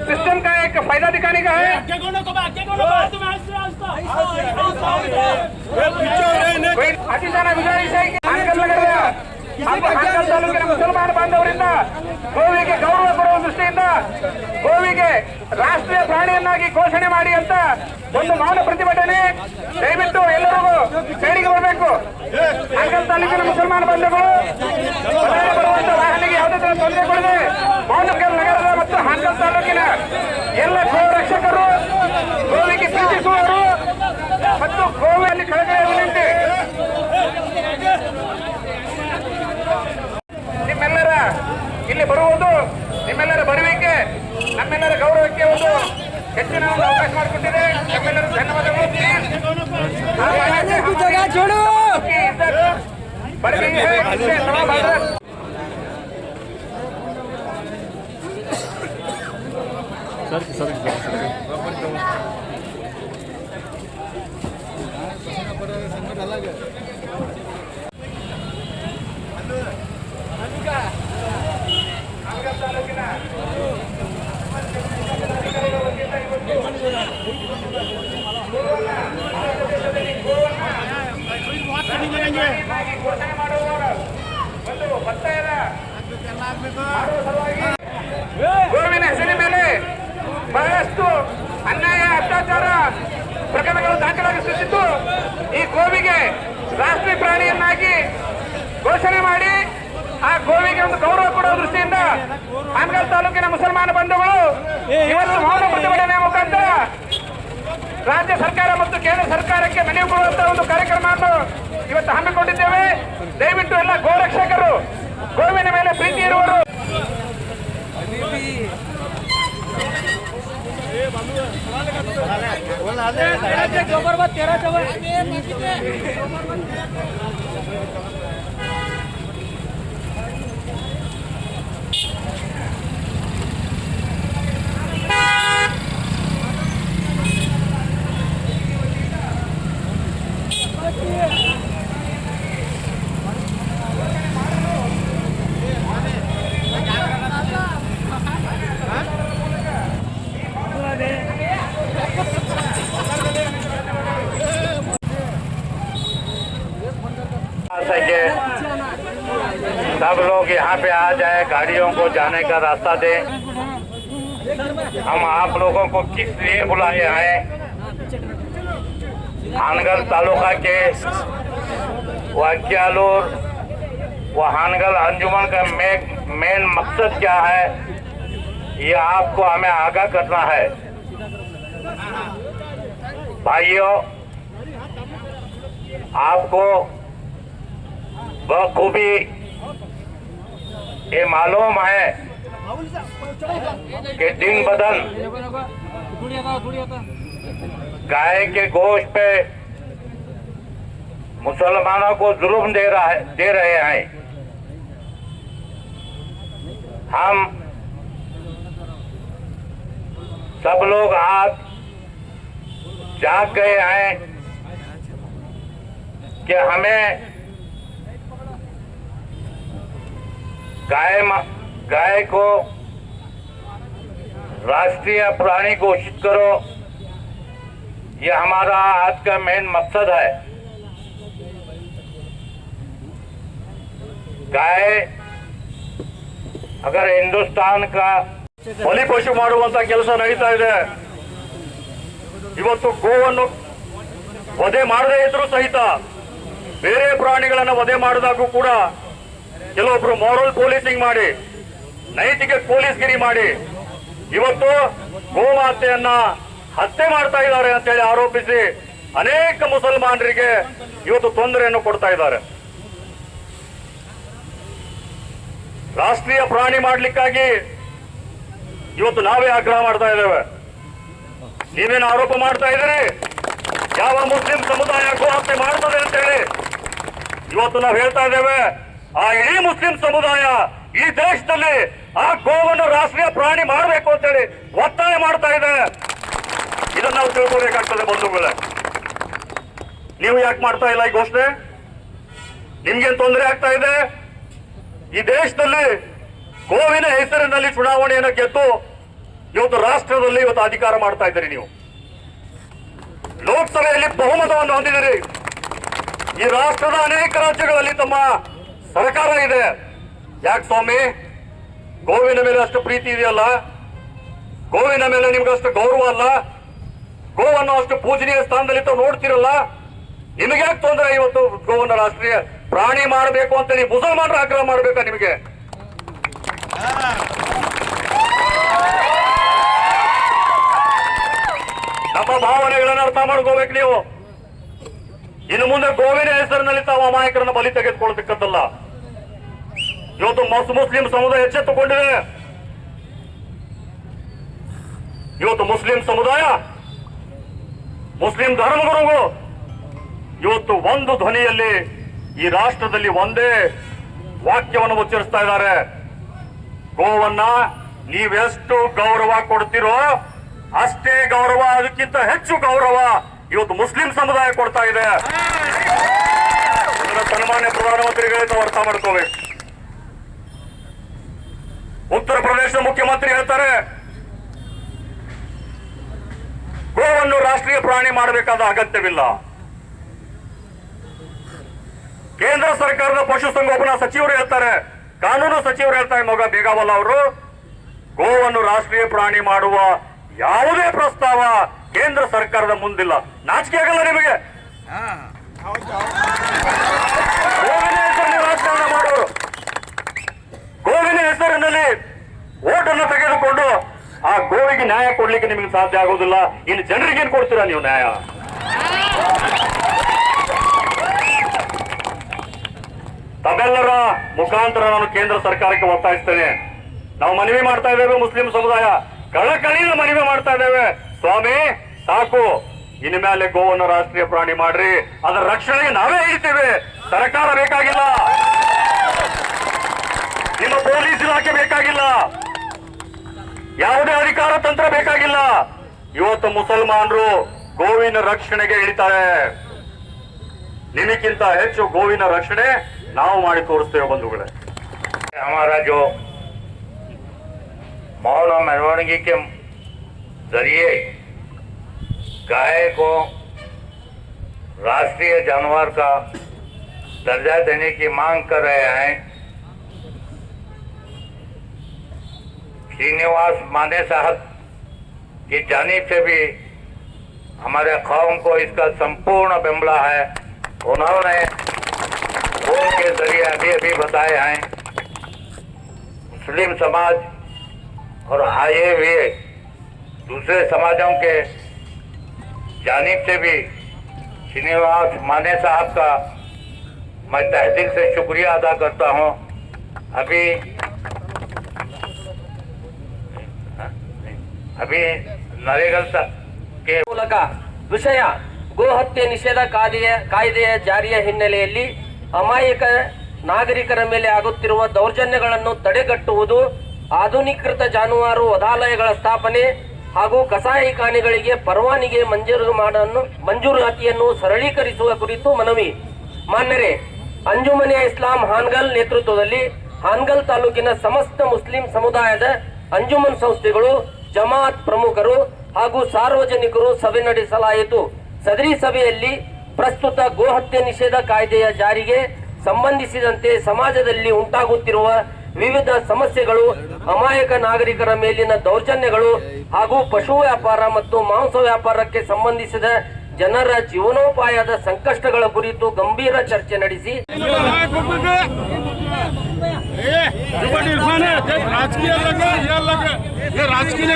System का एक फायदा दिखाने का है। कोई अतिशाना गुजारिश है कि हानगल नगರದ ಹಾನಗಲ್ ತಾಲೂಕಿನ ಮುಸಲ್ಮಾನ ಬಾಂಧವರಿಂದ ಗೋವಿಗೆ ಗೌರವ ಕೊಡುವ ದೃಷ್ಟಿಯಿಂದ ಗೋವಿಗೆ ರಾಷ್ಟ್ರೀಯ ಪ್ರಾಣಿಯನ್ನಾಗಿ ಘೋಷಣೆ ಮಾಡಿ ಅಂತ ಒಂದು ಮೌನ ಪ್ರತಿಭಟನೆ ದಯವಿಟ್ಟು ಎಲ್ಲರಿಗೂ ಸೇಡಿಗೆ ಬರಬೇಕು. ಹಾನಗಲ್ ತಾಲೂಕಿನ ಮುಸಲ್ಮಾನ ಬಾಂಧವರು ಬರುವಂತ ವಾಹನಿಗೆ ಯಾವುದೇ ತರ ತೊಂದರೆ ಕೊಡದೆ ಹಾನಗಲ್ ನಗರದ ಮತ್ತು ಹಾನಗಲ್ ತಾಲೂಕಿನ ಎಲ್ಲ ಗೋ ರಕ್ಷಕರು, ಗೋವಿಗೆ ಪ್ರೀತಿಸುವವರು ಮತ್ತು ಗೋವಿನಲ್ಲಿ ಕಳಕಳಿಯ ವಿನಂತಿ, ನಿಮ್ಮೆಲ್ಲರ ಇಲ್ಲಿ ಬರುವುದು ನಿಮ್ಮೆಲ್ಲರ ಬರುವಿಕೆ ನಮ್ಮೆಲ್ಲರ ಗೌರವಕ್ಕೆ ಒಂದು ಹೆಚ್ಚಿನ ಒಂದು ಅವಕಾಶ ಮಾಡಿಕೊಟ್ಟಿದೆ. ನಮ್ಮೆಲ್ಲರೂ ಧನ್ಯವಾದಗಳು. ಗೋವಿನ ಹೆಸರಿನ ಮೇಲೆ ಬಹಳಷ್ಟು ಅನ್ಯಾಯ ಅತ್ಯಾಚಾರ ಪ್ರಕರಣಗಳು ದಾಖಲಾಗಿಸುತ್ತಿದ್ದು ಈ ಗೋವಿಗೆ ರಾಷ್ಟ್ರೀಯ ಪ್ರಾಣಿಯನ್ನಾಗಿ ಘೋಷಣೆ ಮಾಡಿ ಆ ಗೋವಿಗೆ ಒಂದು ಗೌರವ ಕೊಡುವ ದೃಷ್ಟಿಯಿಂದ ಹಾನಗಲ್ ತಾಲೂಕಿನ ಮುಸಲ್ಮಾನ ಬಂಧುಗಳು ಇವತ್ತು ಮೌನ ಪ್ರತಿಭಟನೆ ಮುಖಾಂತರ ರಾಜ್ಯ ಸರ್ಕಾರ ಮತ್ತು ಕೇಂದ್ರ ಸರ್ಕಾರಕ್ಕೆ ಮನವಿ ಕೊಡುವಂತಹ ಒಂದು ಕಾರ್ಯಕ್ರಮವನ್ನು ಇವತ್ತು ಹಮ್ಮಿಕೊಂಡಿದ್ದೇವೆ. ದಯವಿಟ್ಟು ಎಲ್ಲ ಗೋರಕ್ಷಕರು, ಗೋವಿನ ಮೇಲೆ ಪ್ರೀತಿ ಇರುವರು सब लोग यहाँ पे आ जाए, गाड़ियों को जाने का रास्ता दें। हम आप लोगों को किस लिए बुलाए हैं? हानगल तालुका के वाक्यालूर व हानगल अंजुमन का मेन मकसद क्या है, ये आपको हमें आगाह करना है। भाइयों, आपको बखूबी ये मालूम है कि दिन बदन गाय के गोश्त पे मुसलमानों को जुल्म दे रहे हैं। हम सब लोग आज जाग गए हैं कि हमें गाय को राष्ट्रीय प्राणी घोषित करो, ये हमारा आज का मेन मकसद है। गाय अगर हिंदुस्तान का ಬಲಿಪಶು ಮಾಡುವಂತ ಕೆಲಸ ನಡೀತಾ ಇದೆ. ಇವತ್ತು ಗೋವನ್ನು ವಧೆ ಮಾಡದೇ ಇದ್ರೂ ಸಹಿತ ಬೇರೆ ಪ್ರಾಣಿಗಳನ್ನು ವಧೆ ಮಾಡಿದಾಗೂ ಕೂಡ ಕೆಲವೊಬ್ರು ಮಾರಲ್ ಪೊಲೀಸಿಂಗ್ ಮಾಡಿ, ನೈತಿಕ ಪೊಲೀಸ್ಗಿರಿ ಮಾಡಿ ಇವತ್ತು ಗೋಮಾತೆಯನ್ನ ಹತ್ಯೆ ಮಾಡ್ತಾ ಇದ್ದಾರೆ ಅಂತೇಳಿ ಆರೋಪಿಸಿ ಅನೇಕ ಮುಸಲ್ಮಾನರಿಗೆ ಇವತ್ತು ತೊಂದರೆಯನ್ನು ಕೊಡ್ತಾ ಇದ್ದಾರೆ. ರಾಷ್ಟ್ರೀಯ ಪ್ರಾಣಿ ಮಾಡಲಿಕ್ಕಾಗಿ ಇವತ್ತು ನಾವೇ ಆಗ್ರಹ ಮಾಡ್ತಾ ಇದ್ದೇವೆ. ನೀವೇನು ಆರೋಪ ಮಾಡ್ತಾ ಇದ್ದೀರಿ, ಯಾವ ಮುಸ್ಲಿಂ ಸಮುದಾಯ ಗೋ ಹತ್ಯೆ ಮಾಡ್ತದೆ ಅಂತೇಳಿ ಇವತ್ತು ನಾವು ಹೇಳ್ತಾ ಇದ್ದೇವೆ. ಆ ಇಡೀ ಮುಸ್ಲಿಂ ಸಮುದಾಯ ಈ ದೇಶದಲ್ಲಿ ಆ ಗೋವನ್ನು ರಾಷ್ಟ್ರೀಯ ಪ್ರಾಣಿ ಮಾಡಬೇಕು ಅಂತೇಳಿ ಒತ್ತಾಯ ಮಾಡ್ತಾ ಇದೆ. ಇದನ್ನ ನಾವು ತಿಳ್ಕೋಬೇಕಾಗ್ತದೆ ಬಂಧುಗಳೇ. ನೀವು ಯಾಕೆ ಮಾಡ್ತಾ ಇಲ್ಲ ಈ ಘೋಷಣೆ? ನಿಮ್ಗೇನು ತೊಂದರೆ ಆಗ್ತಾ ಇದೆ? ಈ ದೇಶದಲ್ಲಿ ಗೋವಿನ ಹೆಸರಿನಲ್ಲಿ ಚುನಾವಣೆಯನ್ನು ಗೆದ್ದು ಇವತ್ತು ರಾಷ್ಟ್ರದಲ್ಲಿ ಇವತ್ತು ಅಧಿಕಾರ ಮಾಡ್ತಾ ಇದ್ದೀರಿ. ನೀವು ಲೋಕಸಭೆಯಲ್ಲಿ ಬಹುಮತವನ್ನು ಹೊಂದಿದ್ದೀರಿ. ಈ ರಾಷ್ಟ್ರದ ಅನೇಕ ರಾಜ್ಯಗಳಲ್ಲಿ ತಮ್ಮ ಸರ್ಕಾರ ಇದೆ. ಯಾಕೆ ಸ್ವಾಮಿ, ಗೋವಿನ ಮೇಲೆ ಅಷ್ಟು ಪ್ರೀತಿ ಇದೆಯಲ್ಲ, ಗೋವಿನ ಮೇಲೆ ನಿಮ್ಗೆ ಅಷ್ಟು ಗೌರವ ಅಲ್ಲ, ಗೋವನ್ನು ಅಷ್ಟು ಪೂಜನೀಯ ಸ್ಥಾನದಲ್ಲಿ ತಾವು ನೋಡ್ತಿರಲ್ಲ, ನಿಮಗೆ ಯಾಕೆ ತೊಂದರೆ? ಇವತ್ತು ಗೋವನ್ನು ರಾಷ್ಟ್ರೀಯ ಪ್ರಾಣಿ ಮಾಡಬೇಕು ಅಂತ ನೀವು ಮುಸಲ್ಮಾನರು ಆಗ್ರಹ ಮಾಡಬೇಕಾ ನಿಮಗೆ? ನಮ್ಮ ಭಾವನೆಗಳನ್ನು ಅರ್ಥ ಮಾಡ್ಕೋಬೇಕು ನೀವು. ಇನ್ನು ಮುಂದೆ ಗೋವಿನ ಹೆಸರಿನಲ್ಲಿ ತಾವು ಅಮಾಯಕರನ್ನ ಬಲಿ ತೆಗೆದುಕೊಳ್ತಕ್ಕಂಥಲ್ಲ. ಇವತ್ತು ಮುಸ್ಲಿಂ ಸಮುದಾಯ ಎಚ್ಚೆತ್ತುಕೊಂಡಿದೆ. ಇವತ್ತು ಮುಸ್ಲಿಂ ಸಮುದಾಯ, ಮುಸ್ಲಿಂ ಧರ್ಮಗುರುಗಳು ಇವತ್ತು ಒಂದು ಧ್ವನಿಯಲ್ಲಿ ಈ ರಾಷ್ಟ್ರದಲ್ಲಿ ಒಂದೇ ವಾಕ್ಯವನ್ನು ಉಚ್ಚರಿಸ್ತಾ ಇದ್ದಾರೆ. ಗೋವನ್ನ ನೀವೆಷ್ಟು ಗೌರವ ಕೊಡ್ತಿರೋ ಅಷ್ಟೇ ಗೌರವ, ಅದಕ್ಕಿಂತ ಹೆಚ್ಚು ಗೌರವ ಇವತ್ತು ಮುಸ್ಲಿಂ ಸಮುದಾಯ ಕೊಡ್ತಾ ಇದೆ. ಇದನ್ನ ಸನ್ಮಾನ್ಯ ಪ್ರಧಾನಮಂತ್ರಿಗಳೇ ತಾವು ಅರ್ಥ ಮಾಡ್ಕೋಬೇಕು. ಉತ್ತರ ಪ್ರದೇಶದ ಮುಖ್ಯಮಂತ್ರಿ ಹೇಳ್ತಾರೆ ಗೋವನ್ನು ರಾಷ್ಟ್ರೀಯ ಪ್ರಾಣಿ ಮಾಡಬೇಕಾದ ಅಗತ್ಯವಿಲ್ಲ. ಕೇಂದ್ರ ಸರ್ಕಾರದ ಪಶುಸಂಗೋಪನಾ ಸಚಿವರು ಹೇಳ್ತಾರೆ, ಕಾನೂನು ಸಚಿವರು ಹೇಳ್ತಾರೆ, ಮಗ ಬೇಗಾವಲ್ಲ ಅವರು, ಗೋವನ್ನು ರಾಷ್ಟ್ರೀಯ ಪ್ರಾಣಿ ಮಾಡುವ ಯಾವುದೇ ಪ್ರಸ್ತಾವ ಕೇಂದ್ರ ಸರ್ಕಾರದ ಮುಂದಿಲ್ಲ. ನಾಚಿಕೆ ಆಗಲ್ಲ ನಿಮಗೆ? ಗೋವಿನ ಹೆಸರಿನಲ್ಲಿ ರಾಜಕಾರಣ ಮಾಡೋರು, ಗೋವಿನ ಹೆಸರಿನಲ್ಲಿ ಓಟನ್ನು ತೆಗೆದುಕೊಂಡು ಆ ಗೋವಿಗೆ ನ್ಯಾಯ ಕೊಡ್ಲಿಕ್ಕೆ ನಿಮಗೆ ಸಾಧ್ಯ ಆಗೋದಿಲ್ಲ. ಇನ್ನು ಜನರಿಗೆ ಏನ್ ಕೊಡ್ತೀರಾ ನೀವು ನ್ಯಾಯ? ತಮ್ಮೆಲ್ಲರ ಮುಖಾಂತರ ನಾನು ಕೇಂದ್ರ ಸರ್ಕಾರಕ್ಕೆ ಒತ್ತಾಯಿಸ್ತೇನೆ. ನಾವು ಮನವಿ ಮಾಡ್ತಾ ಇದ್ದೇವೆ, ಮುಸ್ಲಿಂ ಸಮುದಾಯ ಕಳಕಳಿಯಿಂದ ಮನವಿ ಮಾಡ್ತಾ ಇದ್ದೇವೆ. ಸ್ವಾಮಿ ಸಾಕು, ಇನ್ನು ಮೇಲೆ ಗೋವನ್ನು ರಾಷ್ಟ್ರೀಯ ಪ್ರಾಣಿ ಮಾಡ್ರಿ, ಅದರ ರಕ್ಷಣೆಗೆ ನಾವೇ ಹೇಳ್ತೇವೆ. ಸರ್ಕಾರ ಬೇಕಾಗಿಲ್ಲ, ನಿಮ್ಮ ಪೊಲೀಸ್ ಇಲಾಖೆ ಬೇಕಾಗಿಲ್ಲ, ಯಾವುದೇ ಅಧಿಕಾರ ತಂತ್ರ ಬೇಕಾಗಿಲ್ಲ. ಇವತ್ತು ಮುಸಲ್ಮಾನರು ಗೋವಿನ ರಕ್ಷಣೆಗೆ ಇಳಿತಾರೆ. ನಿಮಗಿಂತ ಹೆಚ್ಚು ಗೋವಿನ ರಕ್ಷಣೆ ನಾವು ಮಾಡಿ ತೋರಿಸ್ತೇವೆ ಬಂಧುಗಳೇ. हमारा जो मौन और मेरवानगी के जरिए गाय को राष्ट्रीय जानवर का दर्जा देने की मांग कर रहे हैं, श्रीनिवास माने साहब की जानिब से भी हमारे कौम को इसका संपूर्ण बेंबला है. उन्होंने फोन के जरिए अभी बताए हैं मुस्लिम समाज और आए हुए दूसरे समाजों के जानिब से भी श्रीनिवास माने साहब का मैं तहे दिल से शुक्रिया अदा करता हूं. अभी नरेगा के ಮೂಲಕ ವಿಷಯ ಗೋಹತ್ಯೆ ನಿಷೇಧ ಕಾಯ್ದೆಯ ಜಾರಿಯ ಹಿನ್ನೆಲೆಯಲ್ಲಿ ಅಮಾಯಕ ನಾಗರಿಕರ ಮೇಲೆ ಆಗುತ್ತಿರುವ ದೌರ್ಜನ್ಯಗಳನ್ನು ತಡೆಗಟ್ಟುವುದು, ಆಧುನೀಕೃತ ಜಾನುವಾರು ವಧಾಲಯಗಳ ಸ್ಥಾಪನೆ ಹಾಗೂ ಕಸಾಯಿಖಾನೆಗಳಿಗೆ ಪರವಾನಗಿ ಮಂಜೂರಾತಿಯನ್ನು ಸರಳೀಕರಿಸುವ ಕುರಿತು ಮನವಿ. ಮಾನ್ಯರೇ, ಅಂಜುಮನೆ ಇಸ್ಲಾಂ ಹಾನಗಲ್ ನೇತೃತ್ವದಲ್ಲಿ ಹಾನಗಲ್ ತಾಲೂಕಿನ ಸಮಸ್ತ ಮುಸ್ಲಿಂ ಸಮುದಾಯದ ಅಂಜುಮನ್ ಸಂಸ್ಥೆಗಳು, ಜಮಾತ್ ಪ್ರಮುಖರು ಹಾಗೂ ಸಾರ್ವಜನಿಕರು ಸಭೆ ನಡೆಸಲಾಯಿತು. ಸದರಿ ಸಭೆಯಲ್ಲಿ ಪ್ರಸ್ತುತ ಗೋಹತ್ಯೆ ನಿಷೇಧ ಕಾಯ್ದೆಯ ಜಾರಿಗೆ ಸಂಬಂಧಿಸಿದಂತೆ ಸಮಾಜದಲ್ಲಿ ಉಂಟಾಗುತ್ತಿರುವ ವಿವಿಧ ಸಮಸ್ಯೆಗಳು, ಅಮಾಯಕ ನಾಗರಿಕರ ಮೇಲಿನ ದೌರ್ಜನ್ಯಗಳು ಹಾಗೂ ಪಶು ವ್ಯಾಪಾರ ಮತ್ತು ಮಾಂಸ ವ್ಯಾಪಾರಕ್ಕೆ ಸಂಬಂಧಿಸಿದ ಜನರ ಜೀವನೋಪಾಯದ ಸಂಕಷ್ಟಗಳ ಕುರಿತು ಗಂಭೀರ ಚರ್ಚೆ ನಡೆಸಿ राजकीय